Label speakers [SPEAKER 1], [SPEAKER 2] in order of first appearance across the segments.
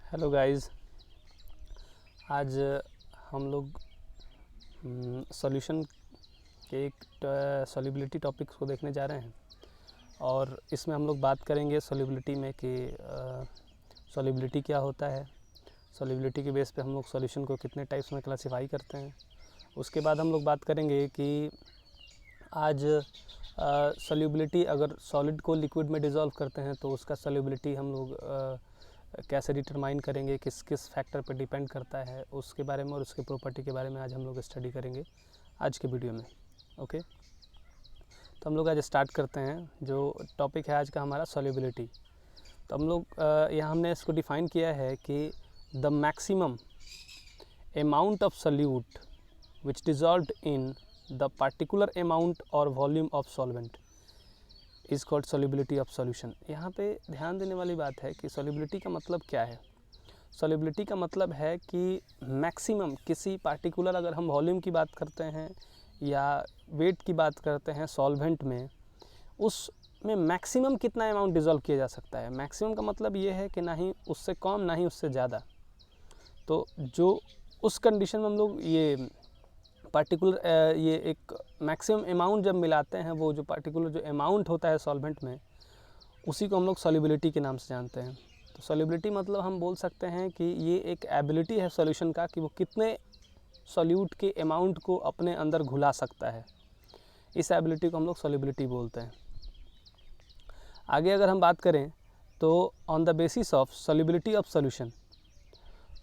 [SPEAKER 1] Hello guys, आज हम लोग सॉल्यूशन के एक सॉल्युबिलिटी टॉपिक्स को देखने जा रहे हैं और इसमें हम लोग बात करेंगे सॉल्युबिलिटी में कि सॉल्युबिलिटी क्या होता है। सॉल्युबिलिटी के बेस पे हम लोग सॉल्यूशन को कितने टाइप्स में क्लासिफाई करते हैं। उसके बाद हम लोग बात करेंगे कि आज सॉल्युबिलिटी अगर सॉलिड को लिक्विड में डिज़ोल्व करते हैं तो उसका सॉल्युबिलिटी हम लोग कैसे डिटरमाइन करेंगे, किस किस फैक्टर पर डिपेंड करता है, उसके बारे में और उसके प्रॉपर्टी के बारे में आज हम लोग स्टडी करेंगे आज के वीडियो में। ओके, तो हम लोग आज स्टार्ट करते हैं। जो टॉपिक है आज का हमारा सॉल्युबिलिटी। तो हम लोग यहाँ हमने इसको डिफ़ाइन किया है कि the maximum amount of solute which dissolved in the particular amount और volume of solvent is called solubility of solution. यहाँ पे ध्यान देने वाली बात है कि सॉल्युबिलिटी का मतलब क्या है। सॉल्युबिलिटी का मतलब है कि मैक्सिमम किसी पार्टिकुलर, अगर हम वॉल्यूम की बात करते हैं या वेट की बात करते हैं सॉल्वेंट में, उसमें मैक्सिमम कितना अमाउंट डिज़ोल्व किया जा सकता है। मैक्सिमम का मतलब ये है कि ना ही उससे कम ना ही उससे ज़्यादा। तो जो उस कंडीशन में हम लोग ये पार्टिकुलर ये एक मैक्सिमम अमाउंट जब मिलाते हैं, वो जो पार्टिकुलर जो अमाउंट होता है सॉल्वेंट में, उसी को हम लोग सॉल्युबिलिटी के नाम से जानते हैं। तो सॉल्युबिलिटी मतलब हम बोल सकते हैं कि ये एक एबिलिटी है सॉल्यूशन का कि वो कितने सॉल्यूट के अमाउंट को अपने अंदर घुला सकता है। इस एबिलिटी को हम लोग सॉल्युबिलिटी बोलते हैं। आगे अगर हम बात करें तो on the basis of solubility of solution,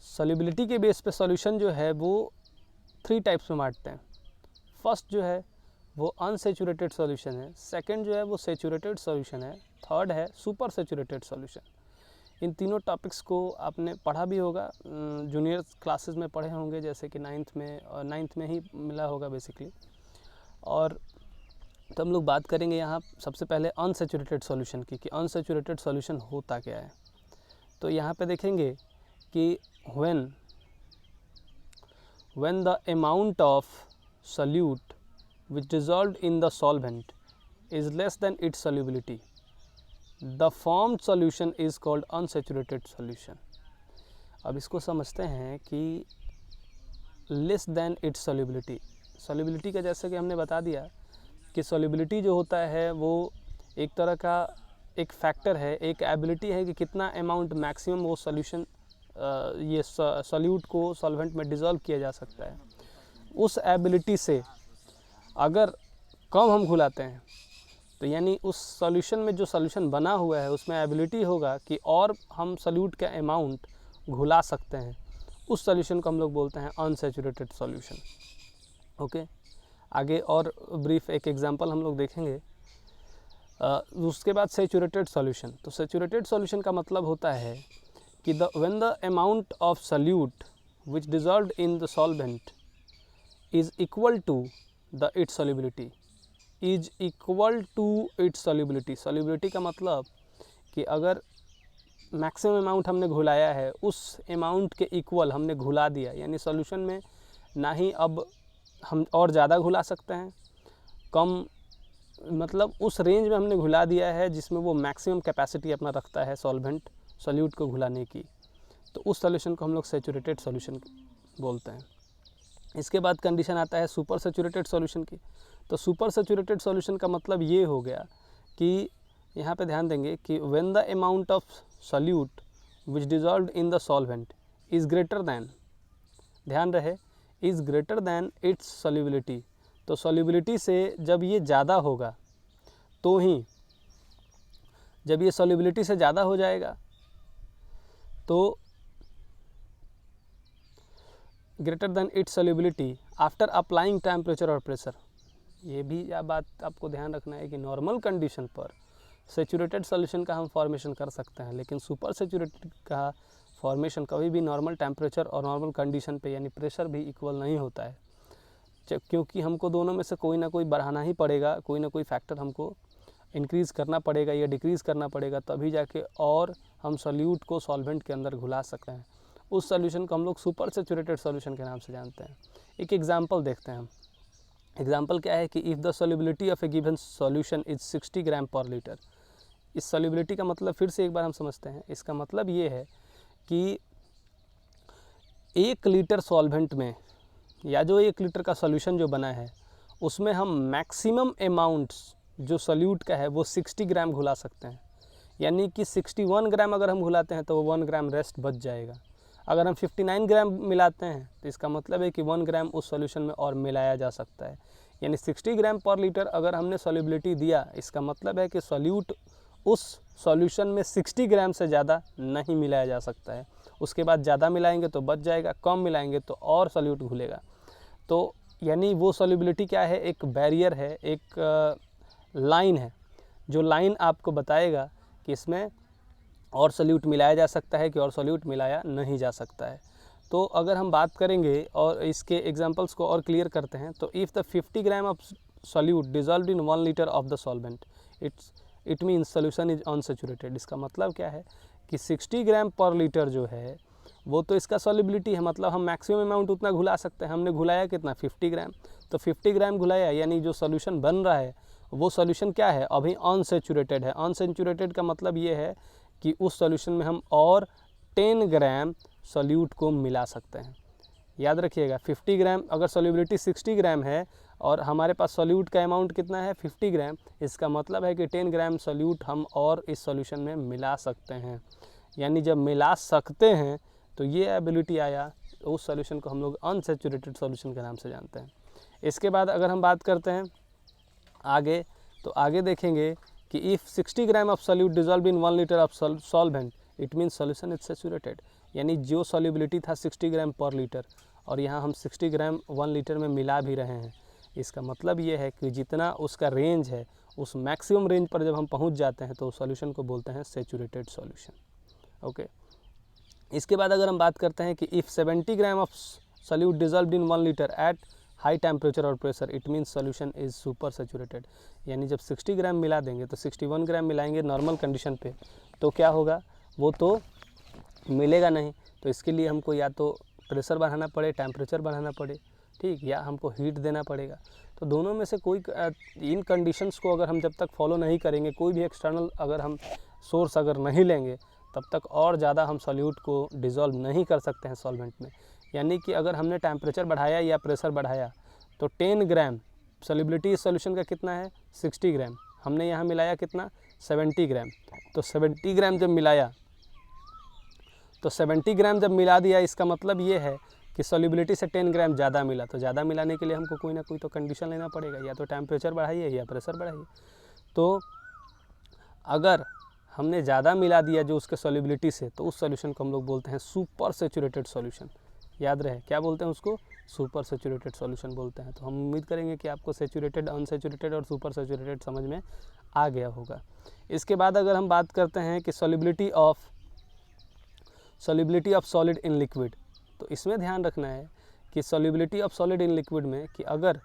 [SPEAKER 1] solubility के बेस पे सॉल्यूशन जो है वो 3 टाइप्स में बांटते हैं। फर्स्ट जो है वो अनसेचुरेटेड सॉल्यूशन है, सेकंड जो है वो सेचुरेटेड सॉल्यूशन है, थर्ड है सुपर सेचुरेटेड सॉल्यूशन। इन तीनों टॉपिक्स को आपने पढ़ा भी होगा, जूनियर क्लासेस में पढ़े होंगे, जैसे कि नाइन्थ में ही मिला होगा बेसिकली। और तो हम लोग बात करेंगे यहाँ सबसे पहले अनसेचुरेटेड सॉल्यूशन की, कि अनसेचुरेटेड सॉल्यूशन होता क्या है। तो यहाँ पे देखेंगे कि when the amount of solute which dissolved in the solvent is less than its solubility, the formed solution is called unsaturated solution. अब इसको समझते हैं कि less than its solubility, solubility का जैसे कि हमने बता दिया कि सॉल्युबिलिटी जो होता है वो एक तरह का एक फैक्टर है, एक एबिलिटी है कि कितना अमाउंट मैक्सिमम वो सॉल्यूशन ये सॉल्यूट को सॉल्वेंट में डिज़ोल्व किया जा सकता है। उस एबिलिटी से अगर कम हम घुलाते हैं तो यानी उस सॉल्यूशन में जो सॉल्यूशन बना हुआ है उसमें एबिलिटी होगा कि और हम सॉल्यूट का अमाउंट घुला सकते हैं, उस सॉल्यूशन को हम लोग बोलते हैं अनसैचुरेटेड सॉल्यूशन। ओके, आगे और ब्रीफ एक एग्जांपल हम लोग देखेंगे। उसके बाद सैचुरेटेड सॉल्यूशन। तो सैचुरेटेड सॉल्यूशन का मतलब होता है कि when the amount of solute which dissolved in the solvent is equal to its solubility, is equal to its solubility। solubility का मतलब कि अगर मैक्सिमम अमाउंट हमने घुलाया है, उस अमाउंट के इक्वल हमने घुला दिया, यानी सॉल्यूशन में ना ही अब हम और ज़्यादा घुला सकते हैं, कम मतलब उस रेंज में हमने घुला दिया है जिसमें वो मैक्सिमम कैपेसिटी अपना रखता है सॉल्वेंट सॉल्यूट को घुलाने की। तो उस सॉल्यूशन को हम लोग सैचुरेटेड सॉल्यूशन बोलते हैं। इसके बाद कंडीशन आता है सुपर सैचुरेटेड सॉल्यूशन की। तो सुपर सैचुरेटेड सॉल्यूशन का मतलब ये हो गया कि यहाँ पे ध्यान देंगे कि when the amount of solute which dissolved in the solvent is greater than, ध्यान रहे, is greater than its solubility. तो सॉल्युबिलिटी से जब ये ज़्यादा होगा तो ही, जब ये सॉल्युबिलिटी से ज़्यादा हो जाएगा तो greater than its solubility after applying temperature और प्रेशर। ये भी यह बात आपको ध्यान रखना है कि नॉर्मल कंडीशन पर सैचुरेटेड सॉल्यूशन का हम फॉर्मेशन कर सकते हैं, लेकिन सुपर सैचुरेटेड का फॉर्मेशन कभी भी नॉर्मल टेम्परेचर और नॉर्मल कंडीशन पे यानी प्रेशर भी इक्वल नहीं होता है, क्योंकि हमको दोनों में से कोई ना कोई बढ़ाना ही पड़ेगा, कोई ना कोई फैक्टर हमको इंक्रीज़ करना पड़ेगा या डिक्रीज़ करना पड़ेगा, तभी जाके और हम सॉल्यूट को सॉल्वेंट के अंदर घुला सकते हैं। उस सॉल्यूशन को हम लोग सुपर सैचुरेटेड सॉल्यूशन के नाम से जानते हैं। एक एग्जांपल देखते हैं हम। एग्जांपल क्या है कि if the solubility of A given solution is 60 ग्राम पर लीटर। इस सॉल्युबिलिटी का मतलब फिर से एक बार हम समझते हैं। इसका मतलब ये है कि 1 लीटर सॉल्वेंट में या जो 1 लीटर का सॉल्यूशन जो बना है उसमें हम मैक्सिमम अमाउंट्स जो सॉल्यूट का है वो 60 ग्राम घुला सकते हैं। यानी कि 61 ग्राम अगर हम घुलाते हैं तो वो 1 ग्राम रेस्ट बच जाएगा। अगर हम 59 ग्राम मिलाते हैं तो इसका मतलब है कि 1 ग्राम उस सॉल्यूशन में और मिलाया जा सकता है। यानी 60 ग्राम पर लीटर अगर हमने सॉल्युबिलिटी दिया, इसका मतलब है कि सॉल्यूट उस सॉल्यूशन में 60 ग्राम से ज़्यादा नहीं मिलाया जा सकता है। उसके बाद ज़्यादा मिलाएंगे तो बच जाएगा, कम मिलाएंगे तो और सॉल्यूट घुलेगा। तो यानी वो सॉल्युबिलिटी क्या है, एक बैरियर है, एक लाइन है, जो लाइन आपको बताएगा कि इसमें और सॉल्यूट मिलाया जा सकता है कि और सॉल्यूट मिलाया नहीं जा सकता है। तो अगर हम बात करेंगे और इसके एग्जांपल्स को और क्लियर करते हैं तो if the 50 gram of solute dissolved in 1 litre of the solvent it means solution is unsaturated. इसका मतलब क्या है कि 60 ग्राम पर लीटर जो है वो तो इसका सॉल्युबिलिटी है, मतलब हम मैक्सिमम अमाउंट उतना घुला सकते हैं। हमने घुलाया कितना, 50 ग्राम, तो 50 ग्राम घुलाया, यानी जो सॉल्यूशन बन रहा है वो सॉल्यूशन क्या है, अभी अनसैचुरेटेड है। अनसैचुरेटेड का मतलब ये है कि उस सॉल्यूशन में हम और 10 ग्राम सॉल्यूट को मिला सकते हैं। याद रखिएगा 50 ग्राम, अगर सॉल्युबिलिटी 60 ग्राम है और हमारे पास सॉल्यूट का अमाउंट कितना है 50 ग्राम, इसका मतलब है कि 10 ग्राम सॉल्यूट हम और इस सॉल्यूशन में मिला सकते हैं। यानी जब मिला सकते हैं तो ये एबिलिटी आया, उस सॉल्यूशन को हम लोग अनसैचुरेटेड सॉल्यूशन के नाम से जानते हैं। इसके बाद अगर हम बात करते हैं आगे, तो आगे देखेंगे कि if 60 gram of solute dissolve in 1 litre of solvent it means solution is saturated. यानी जो सॉल्युबिलिटी था 60 ग्राम पर लीटर और यहाँ हम 60 ग्राम 1 लीटर में मिला भी रहे हैं, इसका मतलब ये है कि जितना उसका रेंज है उस मैक्सिमम रेंज पर जब हम पहुँच जाते हैं तो उस सॉल्यूशन को बोलते हैं सैचुरेटेड सॉल्यूशन। ओके, इसके बाद अगर हम बात करते हैं कि if 70 gram of solute dissolved in 1 litre at high temperature और pressure it means solution is super saturated. यानी जब 60 ग्राम मिला देंगे तो 61 ग्राम मिलाएंगे नॉर्मल कंडीशन पे, तो क्या होगा, वो तो मिलेगा नहीं। तो इसके लिए हमको या तो प्रेशर बढ़ाना पड़े, टेम्परेचर बढ़ाना पड़े, ठीक, या हमको हीट देना पड़ेगा। तो दोनों में से कोई इन कंडीशंस को अगर हम जब तक फॉलो नहीं करेंगे, कोई भी एक्सटर्नल अगर हम सोर्स अगर नहीं लेंगे, तब तक और ज़्यादा हम सॉल्यूट को डिज़ोल्व नहीं कर सकते हैं सॉल्वेंट में। यानी कि अगर हमने टेम्परेचर बढ़ाया या प्रेशर बढ़ाया तो 10 ग्राम सॉल्युबिलिटी इस सॉल्यूशन का कितना है 60 ग्राम, हमने यहाँ मिलाया कितना 70 ग्राम। तो 70 ग्राम जब मिलाया तो 70 ग्राम जब मिला दिया, इसका मतलब ये है कि सॉल्युबिलिटी से 10 ग्राम ज़्यादा मिला। तो ज़्यादा मिलाने के लिए हमको कोई ना कोई तो कंडीशन लेना पड़ेगा, या तो टेम्परेचर बढ़ाइए या प्रेशर बढ़ाइए। तो अगर हमने ज़्यादा मिला दिया जो उसके सॉल्युबिलिटी से, तो उस सॉल्यूशन को हम लोग बोलते हैं सुपर सैचुरेटेड सॉल्यूशन। याद रहे क्या बोलते हैं उसको, सुपर सैचुरेटेड सॉल्यूशन बोलते हैं। तो हम उम्मीद करेंगे कि आपको सैचुरेटेड, अनसैचुरेटेड और सुपर सैचुरेटेड समझ में आ गया होगा। इसके बाद अगर हम बात करते हैं कि solubility of solid in liquid, तो इसमें ध्यान रखना है कि solubility of solid in liquid में कि अगर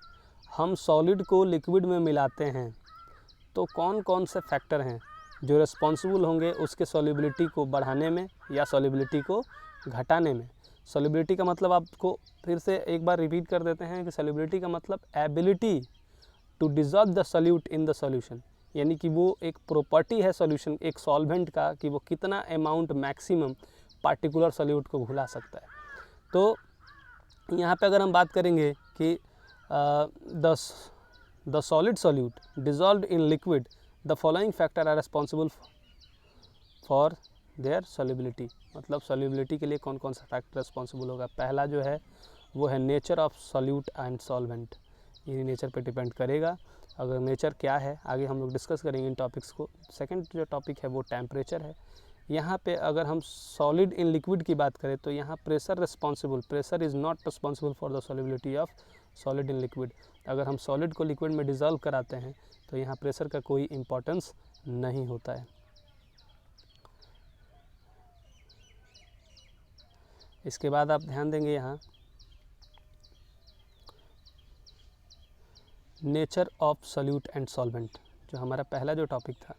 [SPEAKER 1] हम सॉलिड को लिक्विड में मिलाते हैं तो कौन कौन से फैक्टर हैं जो रिस्पॉन्सिबल होंगे उसके सॉल्युबिलिटी को बढ़ाने में या सॉल्युबिलिटी को घटाने में। सॉल्युबिलिटी का मतलब आपको फिर से एक बार रिपीट कर देते हैं कि सॉल्युबिलिटी का मतलब ability to dissolve the solute in the solution. यानी कि वो एक प्रॉपर्टी है सॉल्यूशन, एक सॉल्वेंट का, कि वो कितना अमाउंट मैक्सिमम पार्टिकुलर सॉल्यूट को घुला सकता है। तो यहाँ पे अगर हम बात करेंगे कि the solid solute dissolved in liquid the following factor are responsible for their solubility. मतलब सॉल्युबिलिटी के लिए कौन कौन सा फैक्टर रिस्पॉन्सिबल होगा। पहला जो है वो है nature of solute and solvent, ये नेचर पे डिपेंड करेगा। अगर नेचर क्या है आगे हम लोग डिस्कस करेंगे इन टॉपिक्स को। सेकंड जो टॉपिक है वो टेम्परेचर है। यहाँ पे अगर हम सॉलिड इन लिक्विड की बात करें तो यहाँ pressure is not responsible for the solubility of solid in liquid. अगर हम सॉलिड को लिक्विड में डिज़ोल्व कराते हैं तो यहाँ प्रेशर का कोई इम्पोर्टेंस नहीं होता है। इसके बाद आप ध्यान देंगे यहाँ nature of solute and solvent, जो हमारा पहला जो टॉपिक था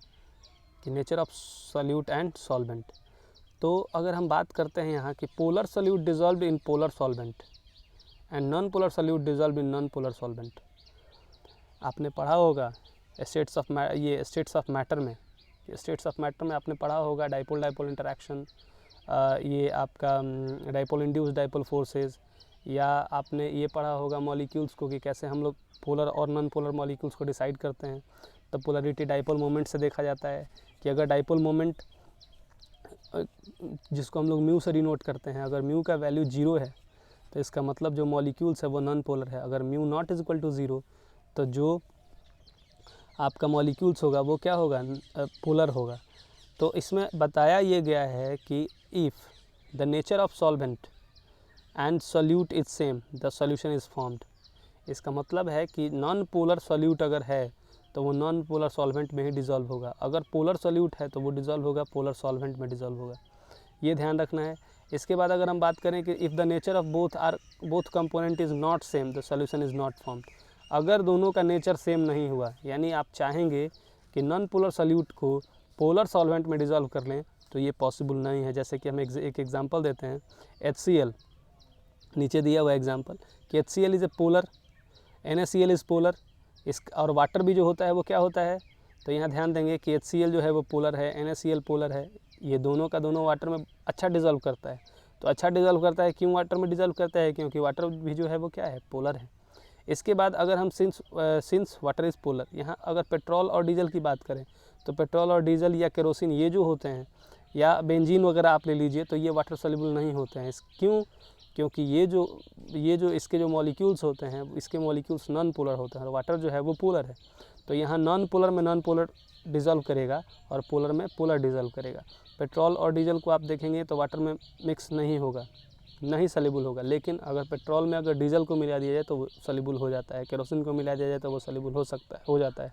[SPEAKER 1] कि nature of solute and solvent. तो अगर हम बात करते हैं यहाँ कि polar solute dissolved in polar solvent and non polar solute dissolved in non polar solvent. आपने पढ़ा होगा स्टेट्स ऑफ मैटर में आपने पढ़ा होगा डाइपोल इंटरैक्शन, ये आपका डाइपोल इंड्यूस्ड डाइपोल फोर्सेस, या आपने ये पढ़ा होगा मॉलिक्यूल्स को कि कैसे हम लोग पोलर और नॉन पोलर मॉलिक्यूल्स को डिसाइड करते हैं। तो पोलरिटी डाइपोल मोमेंट से देखा जाता है कि अगर डाइपोल मोमेंट, जिसको हम लोग म्यू से डिनोट करते हैं, अगर म्यू का वैल्यू 0 है तो इसका मतलब जो मॉलिक्यूल्स है वो नॉन पोलर है। अगर mu naught is equal to 0 तो जो आपका मॉलिक्यूल्स होगा वो क्या होगा, पोलर होगा। तो इसमें बताया ये गया है कि if the nature of solvent and solute is same the solution is formed. इसका मतलब है कि नॉन पोलर सोल्यूट अगर है तो वो नॉन पोलर सॉल्वेंट में ही डिज़ोल्व होगा, अगर पोलर सोल्यूट है तो वो डिज़ोल्व होगा पोलर सॉल्वेंट में डिज़ोल्व होगा। ये ध्यान रखना है। इसके बाद अगर हम बात करें कि if the nature of both component is not same the solution is not formed. अगर दोनों का नेचर सेम नहीं हुआ, यानी आप चाहेंगे कि नॉन पोलर सोल्यूट को पोलर सॉल्वेंट में डिज़ोल्व कर लें, तो ये पॉसिबल नहीं है। जैसे कि हम एक एग्जांपल देते हैं, HCl, नीचे दिया हुआ एग्जांपल कि HCl is a polar, NaCl is polar, इस और वाटर भी जो होता है वो क्या होता है, तो यहाँ ध्यान देंगे कि HCl जो है वो पोलर है, NaCl पोलर है। ये दोनों का दोनों वाटर में अच्छा डिज़ोल्व करता है। तो अच्छा डिज़ोल्व करता है, क्यों वाटर में डिज़ोल्व करता है, क्योंकि वाटर भी जो है वो क्या है, पोलर है। इसके बाद अगर हम सिंस वाटर इज़ पोलर, यहाँ अगर पेट्रोल और डीजल की बात करें तो पेट्रोल और डीजल या केरोसिन ये जो होते हैं, या बेंजीन वगैरह आप ले लीजिए, तो ये वाटर सोल्यूबल नहीं होते हैं। क्यों? क्योंकि ये जो इसके जो मॉलिक्यूल्स होते हैं, इसके मॉलिक्यूल्स नॉन पोलर होते हैं और वाटर जो है वो पोलर है। तो यहाँ नॉन पोलर में नॉन पोलर डिज़ोल्व करेगा और पोलर में पोलर डिज़ोल्व करेगा। पेट्रोल और डीजल को आप देखेंगे तो वाटर में मिक्स नहीं होगा, नहीं सॉल्युबल होगा। लेकिन अगर पेट्रोल में अगर डीजल को मिला दिया जाए तो वो सॉल्युबल हो जाता है, केरोसिन को मिला दिया जाए तो वो सॉल्युबल हो जाता है।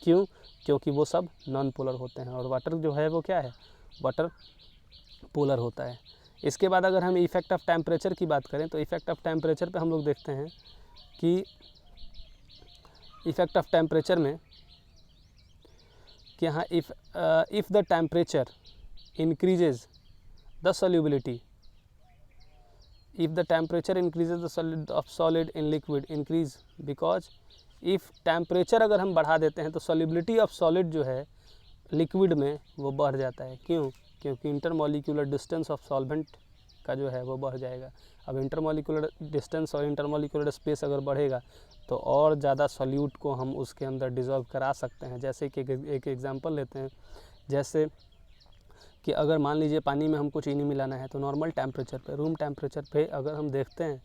[SPEAKER 1] क्यों? क्योंकि वो सब नॉन पोलर होते हैं और वाटर जो है वो क्या है, वाटर पोलर होता है। इसके बाद अगर हम इफ़ेक्ट ऑफ टेम्परेचर की बात करें तो इफ़ेक्ट ऑफ टेम्परेचर पे हम लोग देखते हैं कि इफ़ेक्ट ऑफ टेम्परेचर में कि यहाँ if the temperature increases the solubility, if the temperature increases the solid of solid in liquid increase, because if temperature अगर हम बढ़ा देते हैं तो solubility of solid जो है liquid में वो बढ़ जाता है। क्यों? क्योंकि intermolecular distance of solvent का जो है वो बढ़ जाएगा। अब intermolecular distance और intermolecular space अगर बढ़ेगा तो और ज़्यादा solute को हम उसके अंदर डिज़ोल्व करा सकते हैं। जैसे कि एक एग्जांपल लेते हैं, जैसे कि अगर मान लीजिए पानी में हमको चीनी मिलाना है तो नॉर्मल टेम्परेचर पे, रूम टेम्परेचर पे अगर हम देखते हैं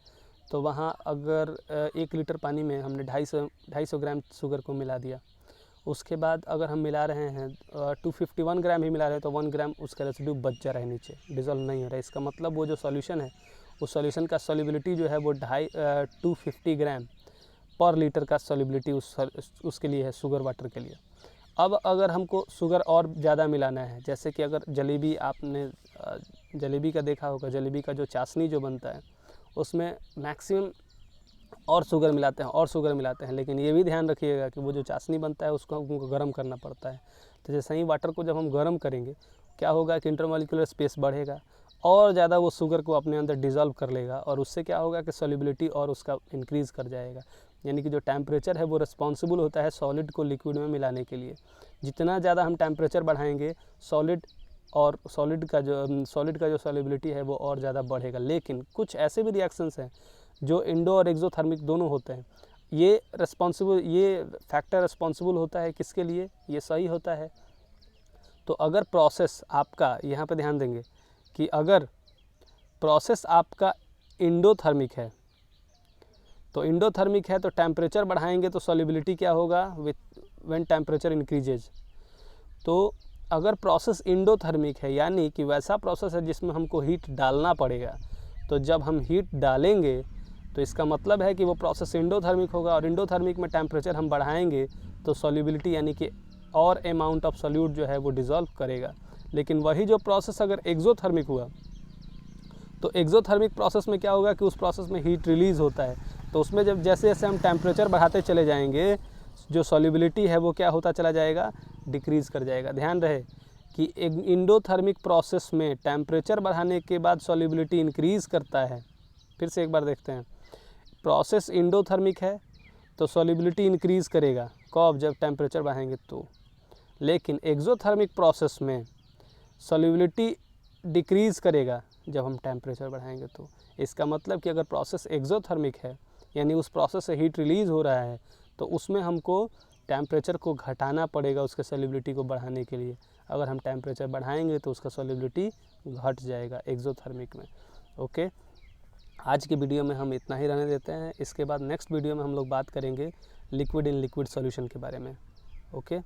[SPEAKER 1] तो वहाँ अगर 1 लीटर पानी में हमने 250 ग्राम शुगर को मिला दिया, उसके बाद अगर हम मिला रहे हैं 251 ग्राम ही मिला रहे हैं तो 1 ग्राम उसका रेसिड्यू बच जा रहा है नीचे, डिज़ोल्व नहीं हो रहा है। इसका मतलब वो जो सॉल्यूशन है उस सॉल्यूशन का सॉल्युबिलिटी जो है वो 250 ग्राम पर लीटर का सॉल्युबिलिटी उसके लिए है, शुगर वाटर के लिए। अब अगर हमको शुगर और ज़्यादा मिलाना है, जैसे कि अगर जलेबी, आपने जलेबी का देखा होगा, जलेबी का जो चाशनी जो बनता है उसमें मैक्सिमम और शुगर मिलाते हैं, लेकिन ये भी ध्यान रखिएगा कि वो जो चाशनी बनता है उसको हमको गर्म करना पड़ता है। तो जैसे ही वाटर को जब हम गर्म करेंगे क्या होगा कि इंटरमॉलिक्यूलर स्पेस बढ़ेगा और ज़्यादा वो शुगर को अपने अंदर डिज़ोल्व कर लेगा और उससे क्या होगा कि सॉल्युबिलिटी और उसका इंक्रीज़ कर जाएगा। यानी कि जो टेम्परेचर है वो रिस्पॉन्सिबल होता है सॉलिड को लिक्विड में मिलाने के लिए। जितना ज़्यादा हम टेम्परेचर बढ़ाएंगे सॉलिड का जो सॉल्युबिलिटी है वो और ज़्यादा बढ़ेगा। लेकिन कुछ ऐसे भी रिएक्शंस हैं जो इंडो और एक्सोथर्मिक दोनों होते हैं, ये फैक्टर रिस्पॉन्सिबल होता है किसके लिए, ये सही होता है। तो अगर प्रोसेस आपका, यहाँ पे ध्यान देंगे कि अगर प्रोसेस आपका इंडोथर्मिक है तो टेम्परेचर बढ़ाएंगे तो सॉल्युबिलिटी क्या होगा, व्हेन टेम्परेचर इंक्रीजेज। तो अगर प्रोसेस इंडोथर्मिक है यानी कि वैसा प्रोसेस है जिसमें हमको हीट डालना पड़ेगा, तो जब हम हीट डालेंगे तो इसका मतलब है कि वो प्रोसेस इंडोथर्मिक होगा और इंडोथर्मिक में टेम्परेचर हम बढ़ाएंगे तो सॉल्युबिलिटी यानी कि और अमाउंट ऑफ सॉल्यूट जो है वो डिज़ोल्व करेगा। लेकिन वही जो प्रोसेस अगर एक्सोथर्मिक हुआ तो एक्सोथर्मिक प्रोसेस में क्या होगा कि उस प्रोसेस में हीट रिलीज़ होता है, तो उसमें जब जैसे जैसे हम टेम्परेचर बढ़ाते चले जाएंगे जो सॉल्युबिलिटी है वो क्या होता चला जाएगा, डिक्रीज़ कर जाएगा। ध्यान रहे कि एक इंडोथर्मिक प्रोसेस में टेम्परेचर बढ़ाने के बाद सॉल्युबिलिटी इंक्रीज़ करता है। फिर से एक बार देखते हैं, प्रोसेस इंडोथर्मिक है तो सॉल्युबिलिटी इंक्रीज़ करेगा, कब, जब टेम्परेचर बढ़ाएंगे तो। लेकिन एक्सोथर्मिक प्रोसेस में सॉल्युबिलिटी डिक्रीज़ करेगा जब हम टेम्परेचर बढ़ाएंगे। तो इसका मतलब कि अगर प्रोसेस एक्सोथर्मिक है, यानी उस प्रोसेस से हीट रिलीज़ हो रहा है, तो उसमें हमको टेम्परेचर को घटाना पड़ेगा उसके सॉल्युबिलिटी को बढ़ाने के लिए। अगर हम टेम्परेचर बढ़ाएंगे तो उसका सॉल्युबिलिटी घट जाएगा एक्सोथर्मिक में। ओके, आज की वीडियो में हम इतना ही रहने देते हैं। इसके बाद नेक्स्ट वीडियो में हम लोग बात करेंगे लिक्विड इन लिक्विड सॉल्यूशन के बारे में। ओके।